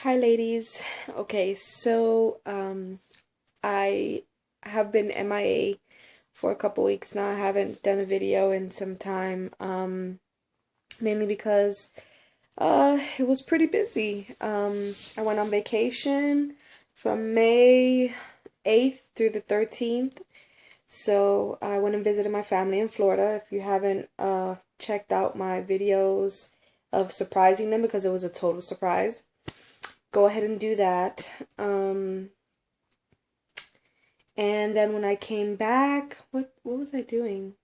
Hi ladies. Okay, so I have been MIA for a couple weeks now. I haven't done a video in some time. Mainly because it was pretty busy. I went on vacation from May 8th through the 13th. So I went and visited my family in Florida. If you haven't checked out my videos of surprising them, because it was a total surprise, go ahead and do that. And then when I came back, what was I doing?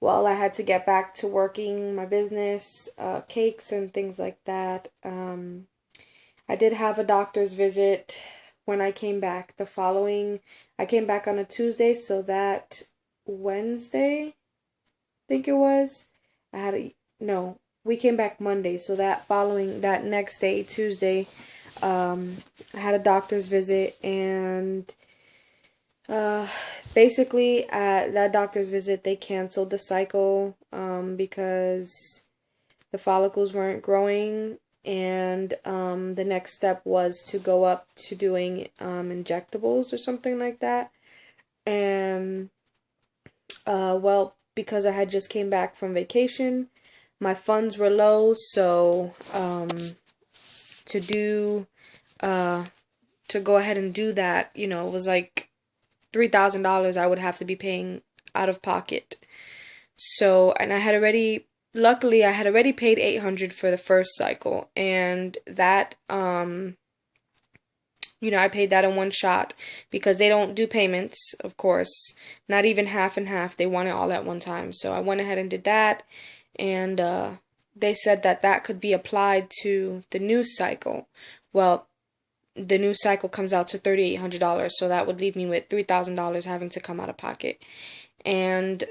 Well, I had to get back to working my business, cakes and things like that. I did have a doctor's visit when I came back. I came back on a Tuesday, so that Wednesday, I think it was, no, we came back Monday, so that next day, Tuesday, I had a doctor's visit, and basically at that doctor's visit they canceled the cycle because the follicles weren't growing, and the next step was to go up to doing injectables or something like that. And well, because I had just came back from vacation, my funds were low, so to do to go ahead and do that, it was like $3,000 I would have to be paying out of pocket. So, and luckily I had already paid $800 for the first cycle, and that I paid that in one shot because they don't do payments, of course, not even half and half. They want it all at one time. So I went ahead and did that, and they said that could be applied to the new cycle. Well, the new cycle comes out to $3,800, so that would leave me with $3,000 having to come out of pocket. And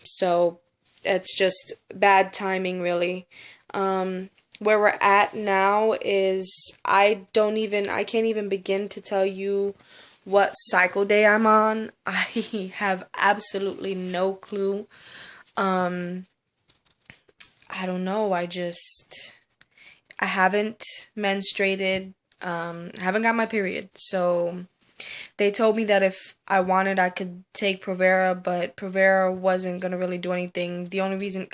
so it's just bad timing, really. Where we're at now is I can't even begin to tell you what cycle day I'm on. I have absolutely no clue. I don't know. I haven't menstruated. I haven't got my period. So they told me that if I wanted, I could take Provera, but Provera wasn't going to really do anything. The only reason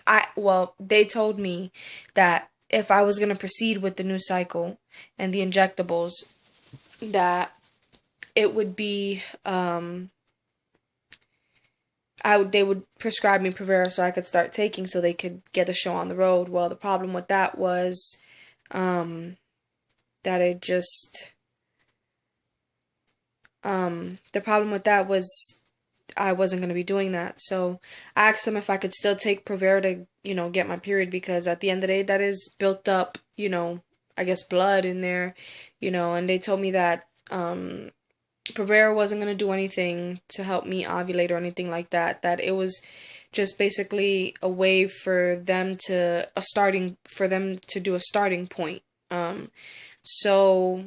they told me that if I was going to proceed with the new cycle and the injectables, that it would be, they would prescribe me Provera so I could start taking so they could get the show on the road. Well, the problem with that was, that it just, the problem with that was I wasn't going to be doing that. So I asked them if I could still take Provera to, get my period, because at the end of the day, that is built up, I guess blood in there, and they told me that, Provera wasn't going to do anything to help me ovulate or anything like that, that it was just basically a way for them to do a starting point. So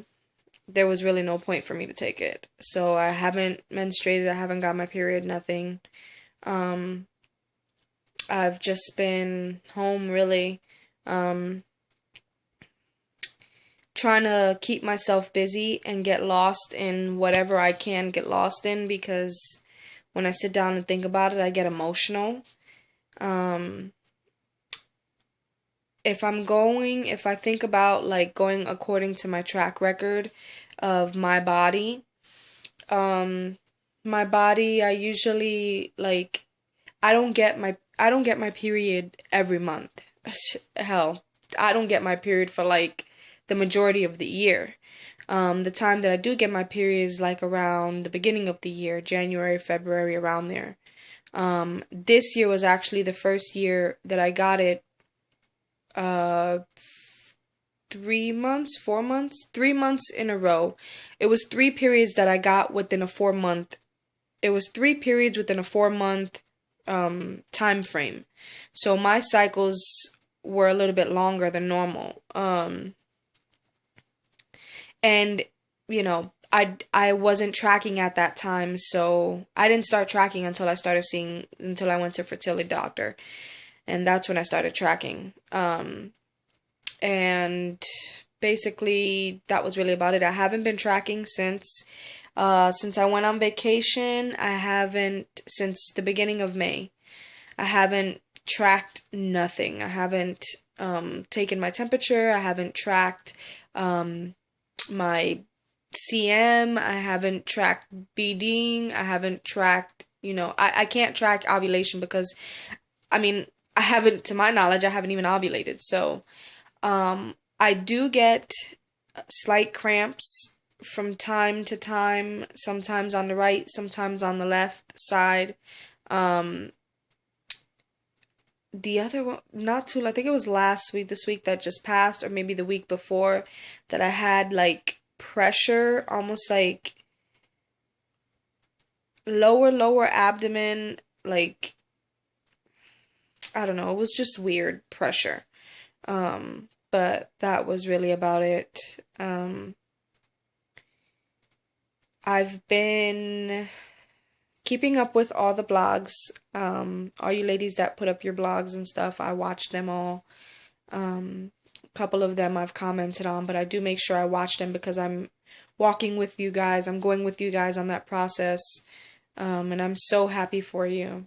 there was really no point for me to take it. So I haven't menstruated, I haven't got my period, nothing. I've just been home, really, trying to keep myself busy and get lost in whatever I can get lost in, because when I sit down and think about it, I get emotional. If I think about like going according to my track record of my body, I usually I don't get my period every month. Hell, I don't get my period for like the majority of the year. The time that I do get my period is like around the beginning of the year, January, February, around there. This year was actually the first year that I got it 3 months in a row. It was 3 periods that I got within a 4 month. It was 3 periods within a 4 month time frame. So my cycles were a little bit longer than normal. And I wasn't tracking at that time, so I didn't start tracking until I went to fertility doctor, and that's when I started tracking. And basically that was really about it. I haven't been tracking since I went on vacation. I haven't since the beginning of May. I haven't tracked nothing. I haven't taken my temperature. I haven't tracked my CM. I haven't tracked BDing. I haven't tracked, I can't track ovulation because, I mean, I haven't, to my knowledge, I haven't even ovulated. So, I do get slight cramps from time to time, sometimes on the right, sometimes on the left side. Um, the other one, not too, I think it was last week, this week that just passed, or maybe the week before, that I had like pressure, almost like lower abdomen, like, I don't know, it was just weird pressure. But that was really about it. I've been keeping up with all the blogs. All you ladies that put up your blogs and stuff, I watch them all. A couple of them I've commented on, but I do make sure I watch them because I'm walking with you guys. I'm going with you guys on that process. And I'm so happy for you.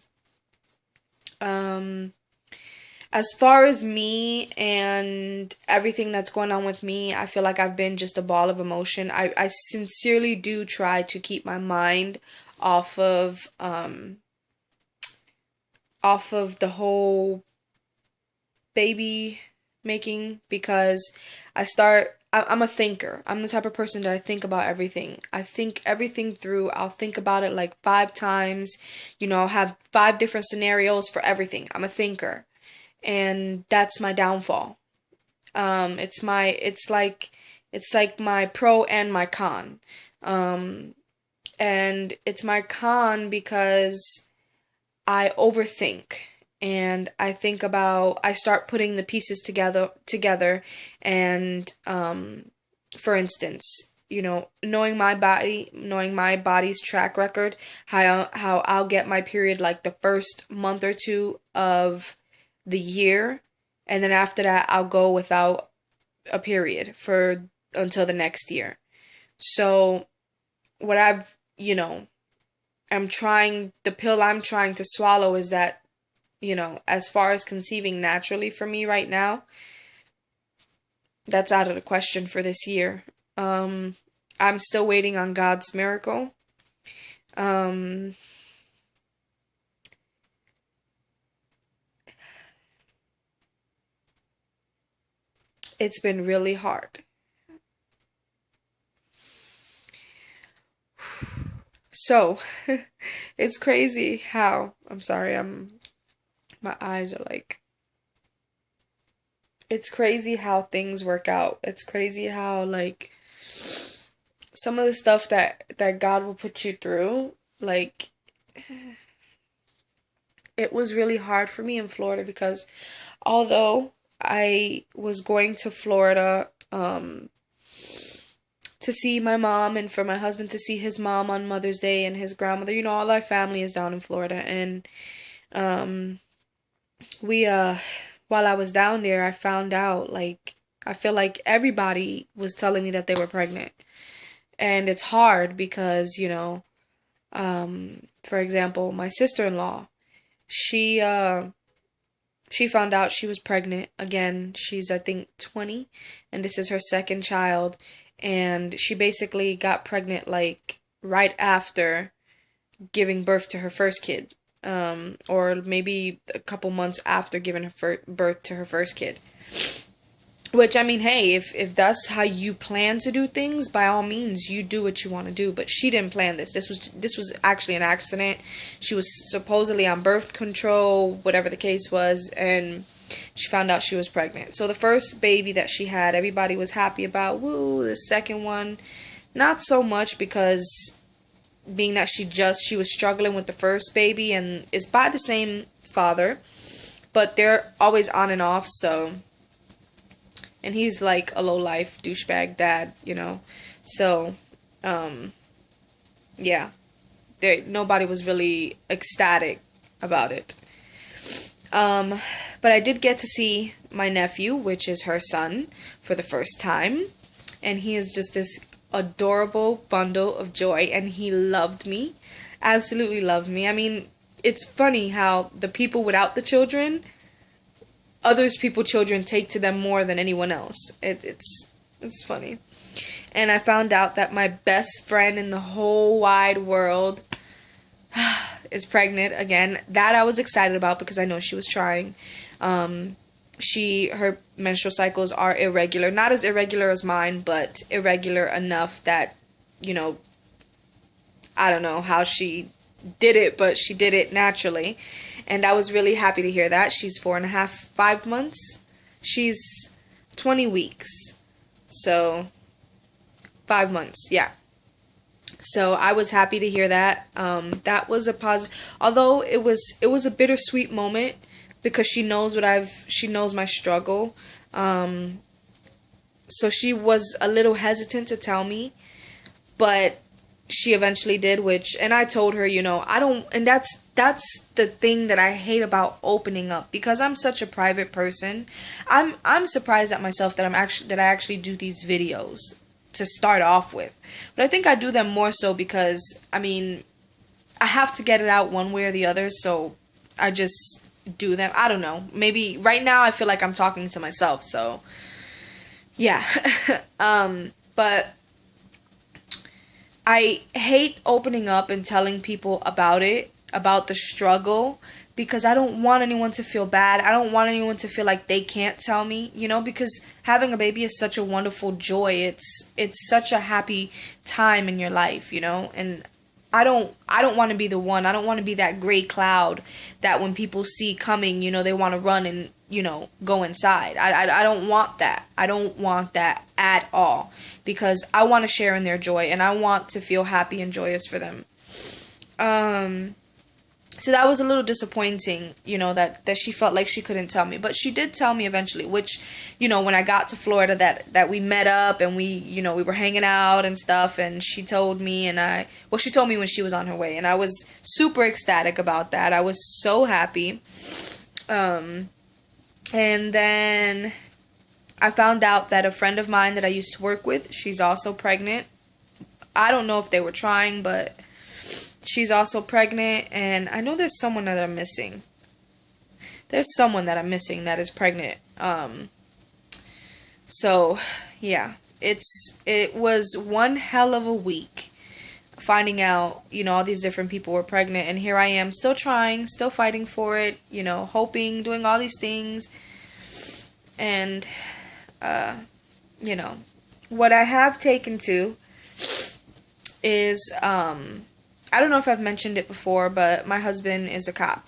As far as me and everything that's going on with me, I feel like I've been just a ball of emotion. I sincerely do try to keep my mind off of the whole baby making, because I'm a thinker. I'm the type of person that I think about everything. I think everything through. I'll think about it like 5 times. I'll have 5 different scenarios for everything. I'm a thinker. And that's my downfall. It's like my pro and my con. And it's my con because I overthink, and I start putting the pieces together, and for instance, knowing my body's track record, how I'll get my period like the first month or two of the year, and then after that I'll go without a period for until the next year. So what the pill I'm trying to swallow is that, as far as conceiving naturally for me right now, that's out of the question for this year. I'm still waiting on God's miracle. It's been really hard. So, it's crazy how, I'm sorry, my eyes are like, it's crazy how things work out. It's crazy how, like, some of the stuff that God will put you through, like, it was really hard for me in Florida because although I was going to Florida, to see my mom and for my husband to see his mom on Mother's Day and his grandmother. All our family is down in Florida, and we while I was down there, I found out, like, I feel like everybody was telling me that they were pregnant. And it's hard because, for example, my sister-in-law, she found out she was pregnant. Again, she's, I think, 20, and this is her second child. And she basically got pregnant, like, right after giving birth to her first kid. Or maybe a couple months after giving her birth to her first kid. Which, I mean, hey, if that's how you plan to do things, by all means, you do what you want to do. But she didn't plan this. This was actually an accident. She was supposedly on birth control, whatever the case was, and she found out she was pregnant. So the first baby that she had, everybody was happy about. Woo, the second one, not so much, because being that she was struggling with the first baby, and it's by the same father, but they're always on and off, so, and he's like a low-life douchebag dad, so, yeah, nobody was really ecstatic about it. But I did get to see my nephew, which is her son, for the first time. And he is just this adorable bundle of joy, and he loved me. Absolutely loved me. I mean, it's funny how the people without the children, others people children take to them more than anyone else. It's funny. And I found out that my best friend in the whole wide world is pregnant again. That I was excited about because I know she was trying. Her menstrual cycles are irregular, not as irregular as mine, but irregular enough that, you know, I don't know how she did it, but she did it naturally. And I was really happy to hear that. She's 4.5, 5 months. She's 20 weeks. So 5 months, yeah. So I was happy to hear that. That was a positive, although it was a bittersweet moment because she knows she knows my struggle. So she was a little hesitant to tell me, but she eventually did, and I told her, and that's the thing that I hate about opening up, because I'm such a private person. I'm surprised at myself that I actually do these videos to start off with. But I think I do them more so because, I mean, I have to get it out one way or the other, so I just do them. I don't know. Maybe right now I feel like I'm talking to myself, so yeah. But I hate opening up and telling people about the struggle, because I don't want anyone to feel bad. I don't want anyone to feel like they can't tell me, because having a baby is such a wonderful joy. It's such a happy time in your life, and I don't want to be the one. I don't want to be that gray cloud that when people see coming, they want to run and, go inside. I don't want that. I don't want that at all, because I want to share in their joy, and I want to feel happy and joyous for them. So that was a little disappointing, that she felt like she couldn't tell me. But she did tell me eventually, which, when I got to Florida, that we met up and we were hanging out and stuff, and she told me, she told me when she was on her way, and I was super ecstatic about that. I was so happy. And then I found out that a friend of mine that I used to work with, she's also pregnant. I don't know if they were trying, but she's also pregnant, and I know there's someone that I'm missing. There's someone that I'm missing that is pregnant. So, yeah, it was one hell of a week finding out, all these different people were pregnant, and here I am still trying, still fighting for it, hoping, doing all these things. And, what I have taken to is, I don't know if I've mentioned it before, but my husband is a cop.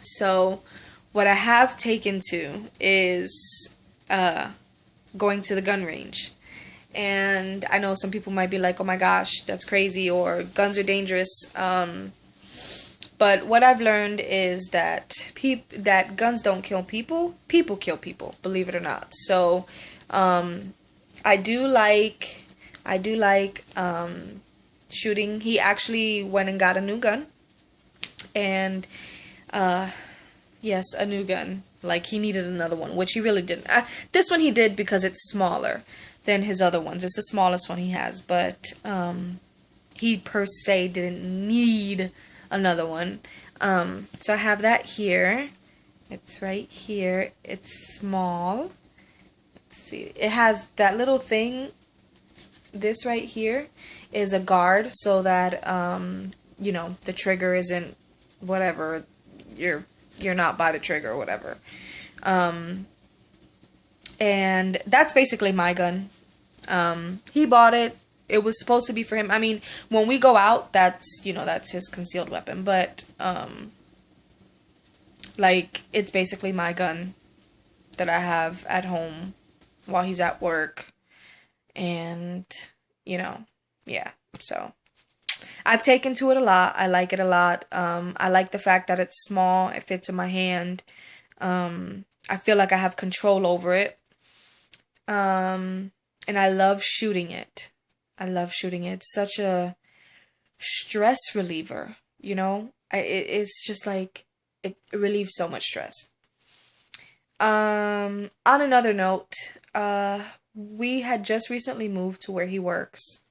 So what I have taken to is going to the gun range. And I know some people might be like, oh my gosh, that's crazy, or guns are dangerous. But what I've learned is that that guns don't kill people. People kill people, believe it or not. So I do like shooting. He actually went and got a new gun. And yes, a new gun. Like, he needed another one, which he really didn't. This one he did because it's smaller than his other ones. It's the smallest one he has, but he per se didn't need another one. So I have that here. It's right here. It's small. Let's see. It has that little thing. This right here is a guard so that the trigger isn't whatever, you're not by the trigger or whatever. And that's basically my gun. He bought it. It was supposed to be for him. I mean, when we go out, that's his concealed weapon, but it's basically my gun that I have at home while he's at work. And yeah, so I've taken to it a lot. I like it a lot. I like the fact that it's small. It fits in my hand. I feel like I have control over it. And I love shooting it. It's such a stress reliever, It's just like, it relieves so much stress. On another note, we had just recently moved to where he works,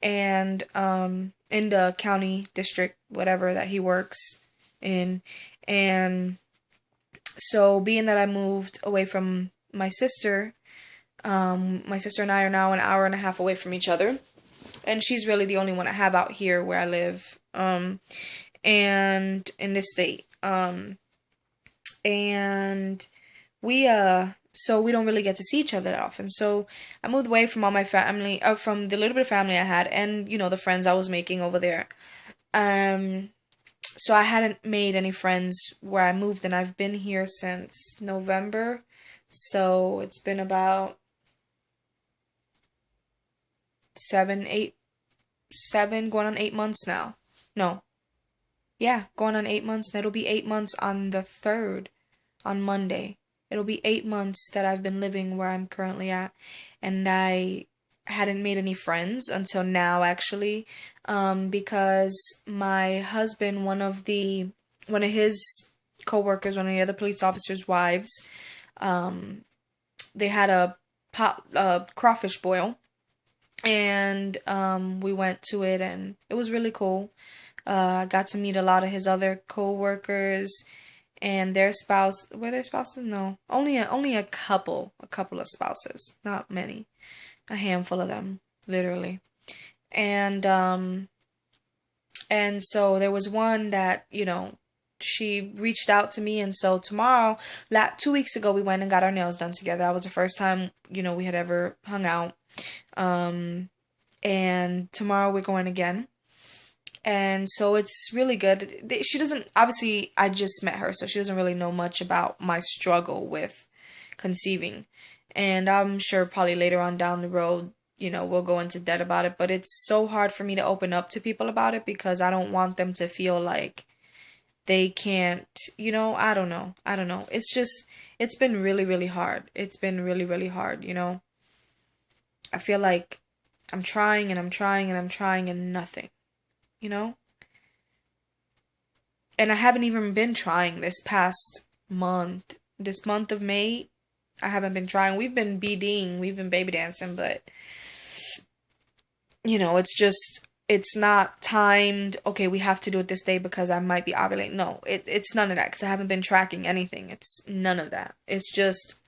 and in the county district, whatever that he works in, and so being that I moved away from my sister and I are now an hour and a half away from each other, and she's really the only one I have out here where I live, and in this state, and so we don't really get to see each other that often. So I moved away from all my family, from the little bit of family I had, and the friends I was making over there. Um, so I hadn't made any friends where I moved, and I've been here since November. So it's been about 7, going on 8 months now. No, yeah, going on 8 months. And it'll be 8 months on the 3rd, on Monday. It'll be 8 months that I've been living where I'm currently at, and I hadn't made any friends until now, actually, because my husband, one of his coworkers, one of the other police officers' wives, they had a crawfish boil, and we went to it, and it was really cool. I got to meet a lot of his other co-workers and their spouse. Were their spouses? No, only a couple of spouses, not many, a handful of them, literally. And so there was one that she reached out to me, and so tomorrow, 2 weeks ago, we went and got our nails done together. That was the first time we had ever hung out. And tomorrow we're going again. And so it's really good. She doesn't, obviously, I just met her, so she doesn't really know much about my struggle with conceiving. And I'm sure probably later on down the road, we'll go into debt about it. But it's so hard for me to open up to people about it because I don't want them to feel like they can't, I don't know. I don't know. It's been really, really hard. It's been really, really hard. I feel like I'm trying and I'm trying and I'm trying and nothing, you know? And I haven't even been trying this past month. This month of May, I haven't been trying. We've been BDing, we've been baby dancing, but it's not timed. Okay, we have to do it this day because I might be ovulating. No, it's none of that because I haven't been tracking anything. It's none of that. It's just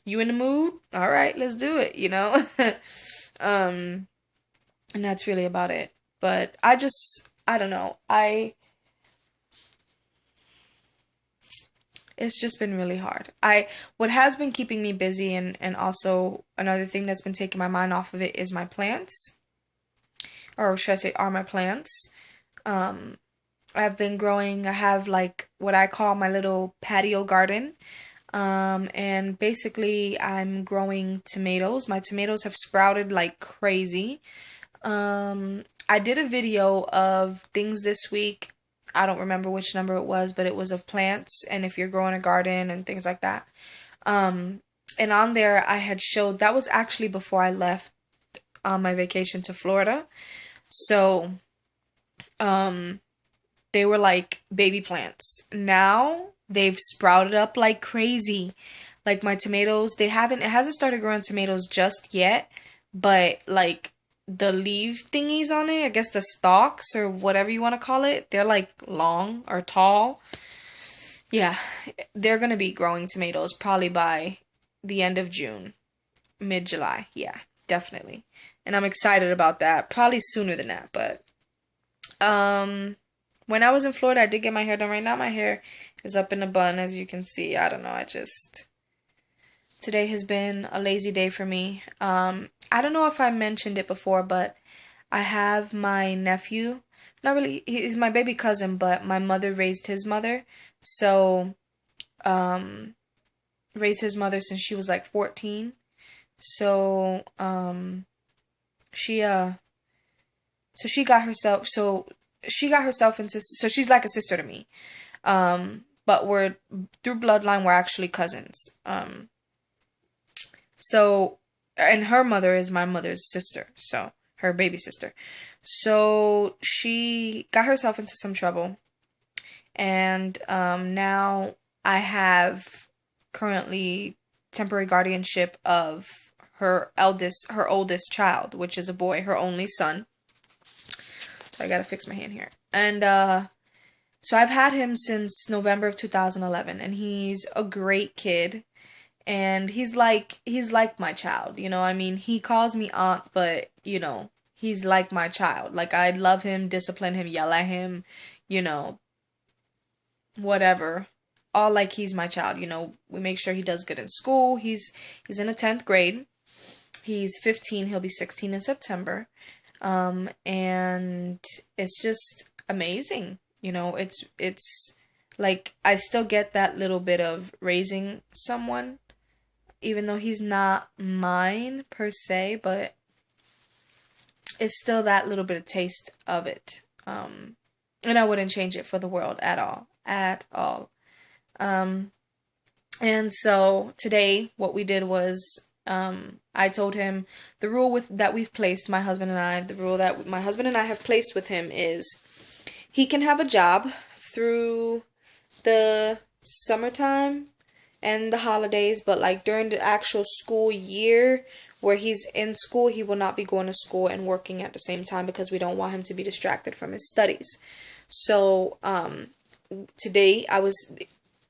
you in the mood? All right, let's do it. And that's really about it. But I don't know. It's just been really hard. What has been keeping me busy, and also another thing that's been taking my mind off of it is my plants. Or should I say are my plants. I've been growing, I have like what I call my little patio garden. And basically I'm growing tomatoes. My tomatoes have sprouted like crazy. I did a video of things this week. I don't remember which number it was, but it was of plants and if you're growing a garden and things like that. And on there I had showed, that was actually before I left on my vacation to Florida. So, they were like baby plants. Now they've sprouted up like crazy. Like my tomatoes, it hasn't started growing tomatoes just yet, but like the leaf thingies on it, I guess the stalks or whatever you want to call it, they're like long or tall. Yeah, they're gonna be growing tomatoes probably by the end of June, mid-July. Yeah, definitely. And I'm excited about that. Probably sooner than that, but when I was in Florida, I did get my hair done. Right now my hair is up in a bun, as you can see. I don't know, today has been a lazy day for me. I don't know if I mentioned it before, but I have my nephew. Not really, he's my baby cousin, but my mother raised his mother. So, raised his mother since she was like 14. So, she, she got herself, into, so she's like a sister to me. But we're, through bloodline, we're actually cousins. So, and her mother is my mother's sister, so her baby sister. So she got herself into some trouble, and now I have currently temporary guardianship of her oldest child, which is a boy, her only son. So I gotta fix my hand here. And so I've had him since November of 2011, and he's a great kid. And he's like my child, you know. I mean, he calls me aunt, but he's like my child. Like, I love him, discipline him, yell at him, you know, whatever. All like he's my child, We make sure he does good in school. He's in the 10th grade. He's 15, he'll be 16 in September. And it's just amazing. It's like I still get that little bit of raising someone, even though he's not mine per se, but it's still that little bit of taste of it. And I wouldn't change it for the world at all. At all. And so today what we did was I told him the rule that we've placed, my husband and I, the rule that my husband and I have placed with him is he can have a job through the summertime and the holidays, but like during the actual school year where he's in school, he will not be going to school and working at the same time because we don't want him to be distracted from his studies. So today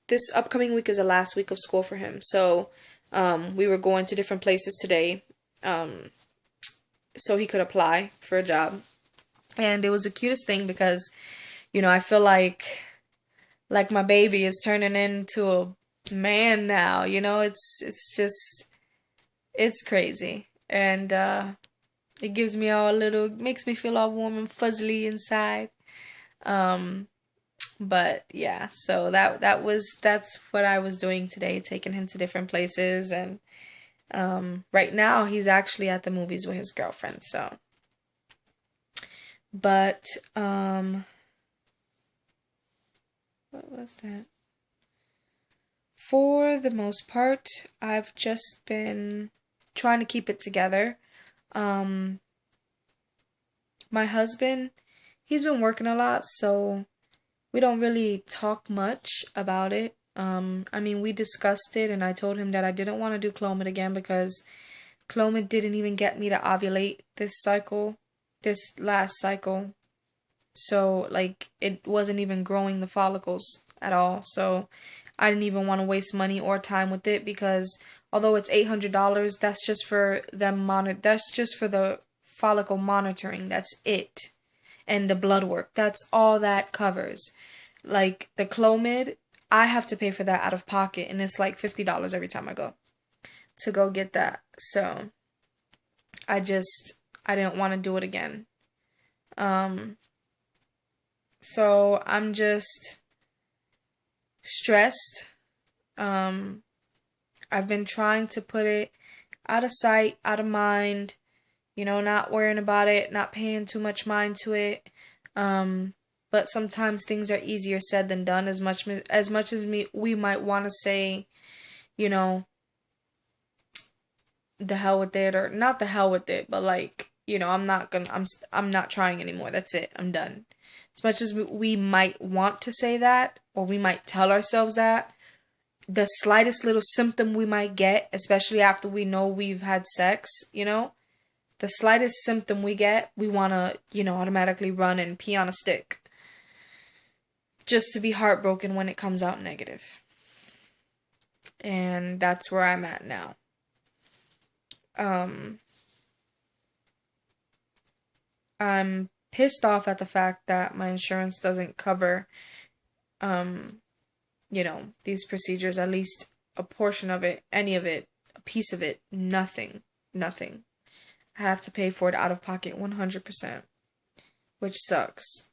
this upcoming week is the last week of school for him. So we were going to different places today so he could apply for a job. And it was the cutest thing because, I feel like my baby is turning into a man now, it's crazy. And it gives me makes me feel all warm and fuzzy inside. But yeah, so that's what I was doing today, taking him to different places. And right now he's actually at the movies with his girlfriend. So, but what was that? For the most part, I've just been trying to keep it together. My husband, he's been working a lot, so we don't really talk much about it. I mean, we discussed it, and I told him that I didn't want to do Clomid again because Clomid didn't even get me to ovulate this last cycle. So, like, it wasn't even growing the follicles at all. So, I didn't even want to waste money or time with it because although it's $800, that's just for that's just for the follicle monitoring. That's it. And the blood work. That's all that covers. Like, the Clomid, I have to pay for that out of pocket, and it's like $50 every time I go to go get that. So, I didn't want to do it again. So I'm just stressed. I've been trying to put it out of sight, out of mind, not worrying about it, not paying too much mind to it. But sometimes things are easier said than done, as much as we might want to say, the hell with it, or not the hell with it, but like, I'm not trying anymore. That's it. I'm done. As much as we might want to say that, or we might tell ourselves that, the slightest little symptom we might get, especially after we know we've had sex, the slightest symptom we get, we want to, automatically run and pee on a stick. Just to be heartbroken when it comes out negative. And that's where I'm at now. I'm pissed off at the fact that my insurance doesn't cover, these procedures, at least a portion of it, any of it, a piece of it, nothing. I have to pay for it out of pocket 100%, which sucks.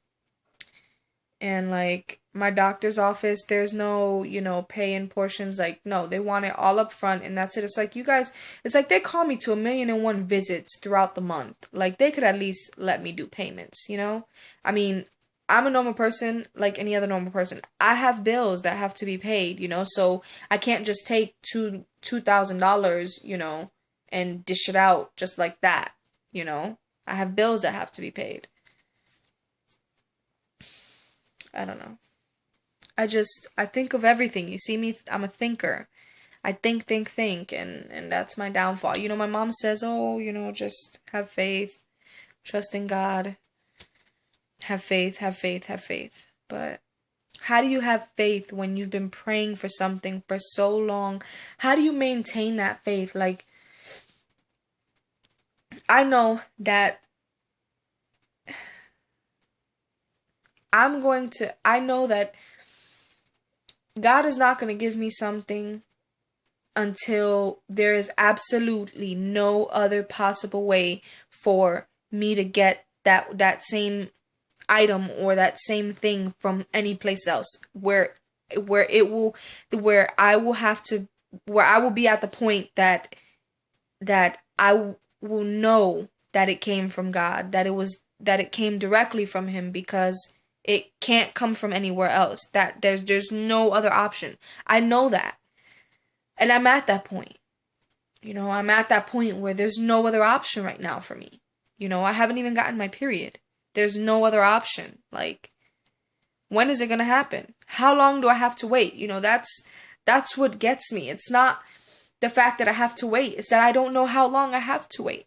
And like my doctor's office, there's no, pay in portions. Like, no, they want it all up front and that's it. It's like, you guys, it's like they call me to 1,000,001 visits throughout the month. Like, they could at least let me do payments, I mean, I'm a normal person like any other normal person. I have bills that have to be paid, so I can't just take $2,000, and dish it out just like that, I have bills that have to be paid. I don't know. I think of everything. You see me, I'm a thinker. I think, and that's my downfall. You know, my mom says, oh, you know, just have faith, trust in God, have faith, have faith, have faith. But how do you have faith when you've been praying for something for so long? How do you maintain that faith? Like, I know that I know that God is not going to give me something until there is absolutely no other possible way for me to get that same item or that same thing from any place else where it will where I will have to where I will be at the point that I will know that it came from God, that it came directly from him, because it can't come from anywhere else. That there's no other option. I know that. And I'm at that point. You know, I'm at that point where there's no other option right now for me. You know, I haven't even gotten my period. There's no other option. Like, when is it going to happen? How long do I have to wait? You know, that's what gets me. It's not the fact that I have to wait. It's that I don't know how long I have to wait.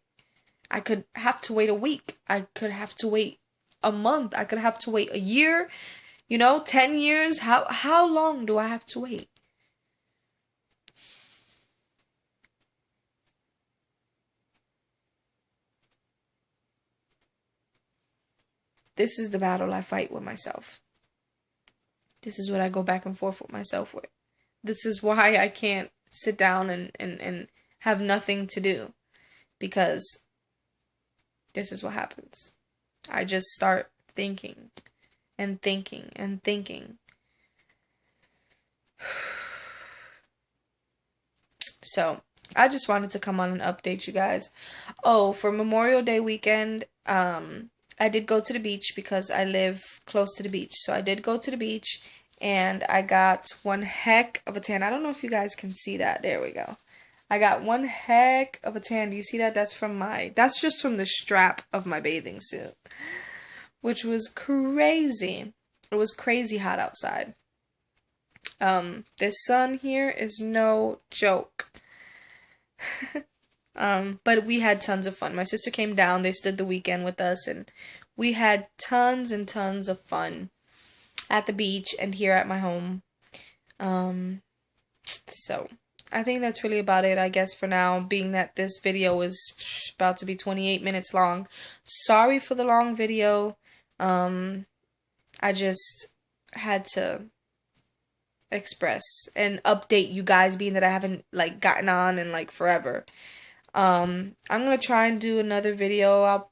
I could have to wait a week. I could have to wait a month. I could have to wait a year. You know, 10 years. How long do I have to wait? This is the battle I fight with myself. This is what I go back and forth with myself with. This is why I can't sit down and have nothing to do. Because this is what happens. I just start thinking and thinking and thinking. So, I just wanted to come on and update you guys. Oh, for Memorial Day weekend, I did go to the beach because I live close to the beach. So I did go to the beach and I got one heck of a tan. I don't know if you guys can see that. There we go. I got one heck of a tan. Do you see that? That's just from the strap of my bathing suit, which was crazy. It was crazy hot outside. This sun here is no joke. But we had tons of fun. My sister came down, they stood the weekend with us, and we had tons and tons of fun at the beach and here at my home. So I think that's really about it, I guess, for now, being that this video is about to be 28 minutes long. Sorry for the long video. I just had to express and update you guys, being that I haven't, like, gotten on in, like, forever. I'm gonna try and do another video.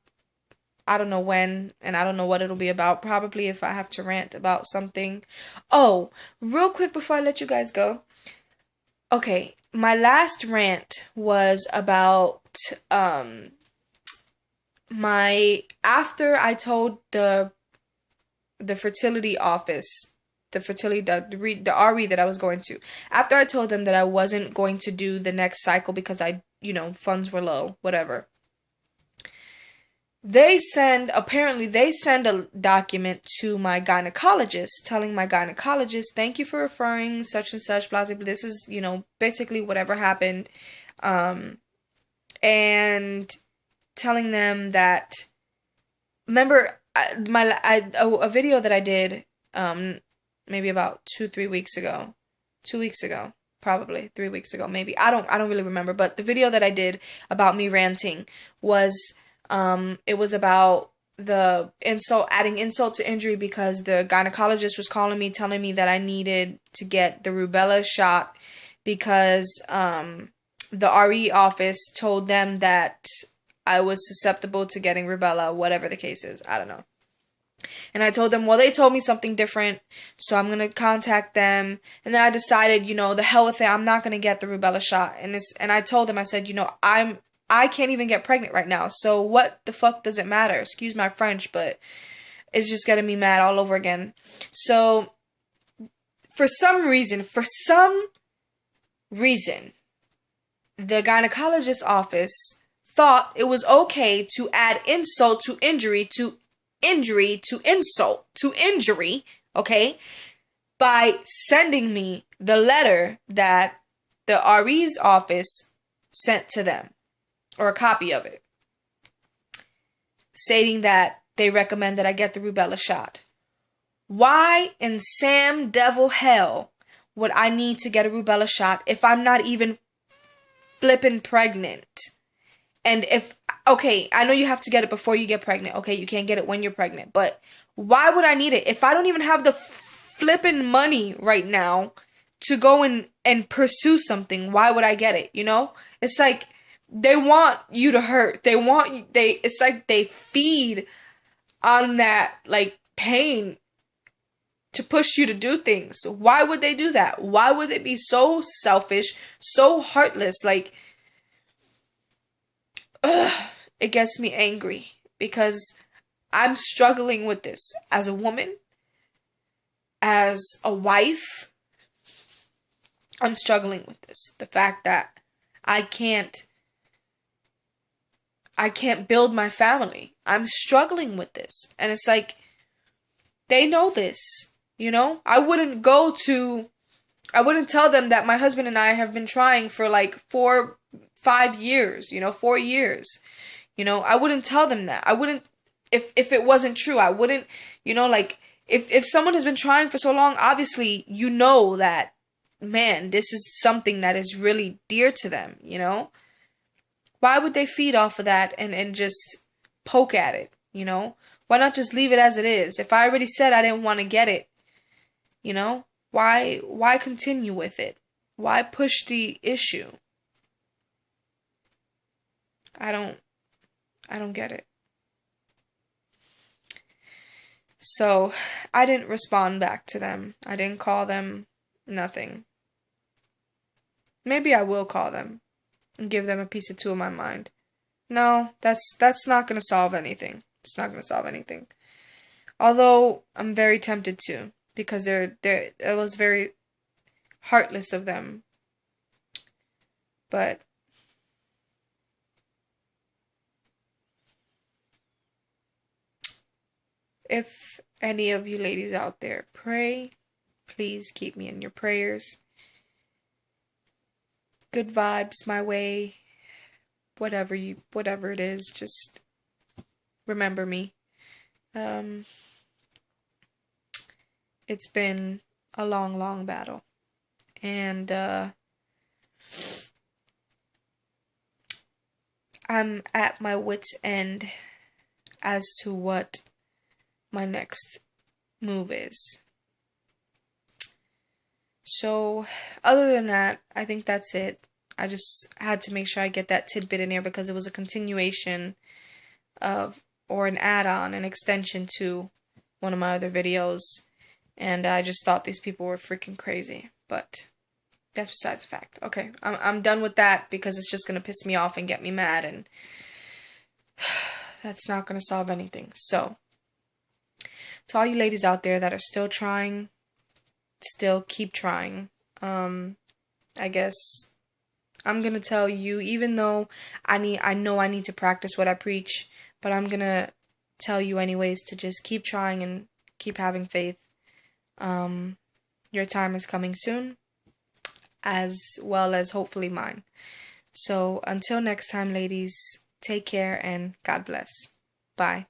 I don't know when, and I don't know what it'll be about. Probably if I have to rant about something. Oh, real quick before I let you guys go. Okay, my last rant was about, after I told the fertility office, the RE that I was going to, after I told them that I wasn't going to do the next cycle because funds were low, whatever. Apparently they send a document to my gynecologist, telling my gynecologist, thank you for referring such and such, blah, blah, blah. This is, basically whatever happened. And telling them that, remember, a video that I did, maybe about 2 weeks ago, probably 3 weeks ago, maybe. I don't really remember, but the video that I did about me ranting was, it was about adding insult to injury, because the gynecologist was calling me, telling me that I needed to get the rubella shot because, the RE office told them that I was susceptible to getting rubella, whatever the case is. I don't know. And I told them, well, they told me something different, so I'm going to contact them. And then I decided, the hell with it, I'm not going to get the rubella shot. And I told them, I said, I can't even get pregnant right now, so what the fuck does it matter? Excuse my French, but it's just getting me mad all over again. So, for some reason, the gynecologist's office thought it was okay to add insult to injury to insult to injury, okay, by sending me the letter that the RE's office sent to them, or a copy of it, stating that they recommend that I get the rubella shot. Why in Sam Devil hell would I need to get a rubella shot if I'm not even flipping pregnant? And if, okay, I know you have to get it before you get pregnant. Okay, you can't get it when you're pregnant. But why would I need it? If I don't even have the flipping money right now to go and pursue something, why would I get it? You know? It's like they want you to hurt. It's like they feed on that, like, pain to push you to do things. Why would they do that? Why would they be so selfish, so heartless? Like, it gets me angry because I'm struggling with this as a woman, as a wife. I'm struggling with this. The fact that I can't build my family. I'm struggling with this. And it's like, they know this, you know? I wouldn't tell them that my husband and I have been trying for like 5 years, 4 years. I wouldn't tell them that. I wouldn't, if it wasn't true, I wouldn't, like, if someone has been trying for so long, obviously, that, man, this is something that is really dear to them, Why would they feed off of that and just poke at it, Why not just leave it as it is? If I already said I didn't want to get it, why continue with it? Why push the issue? I don't get it. So, I didn't respond back to them. I didn't call them, nothing. Maybe I will call them and give them a piece of two of my mind. No, that's not going to solve anything. It's not going to solve anything. Although I'm very tempted to, because it was very heartless of them. But if any of you ladies out there pray, please keep me in your prayers. Good vibes my way. Whatever it is, just remember me. It's been a long, long battle. And I'm at my wit's end as to what my next move is. So, other than that, I think that's it. I just had to make sure I get that tidbit in here because it was a continuation of, or an add-on, an extension to one of my other videos. And I just thought these people were freaking crazy. But that's besides the fact. Okay, I'm done with that because it's just going to piss me off and get me mad. And that's not going to solve anything. So, to all you ladies out there that are still trying, still keep trying. I guess I'm gonna tell you, even though I know I need to practice what I preach, but I'm gonna tell you anyways to just keep trying and keep having faith. Your time is coming soon, as well as hopefully mine. So until next time, ladies, take care and God bless. Bye.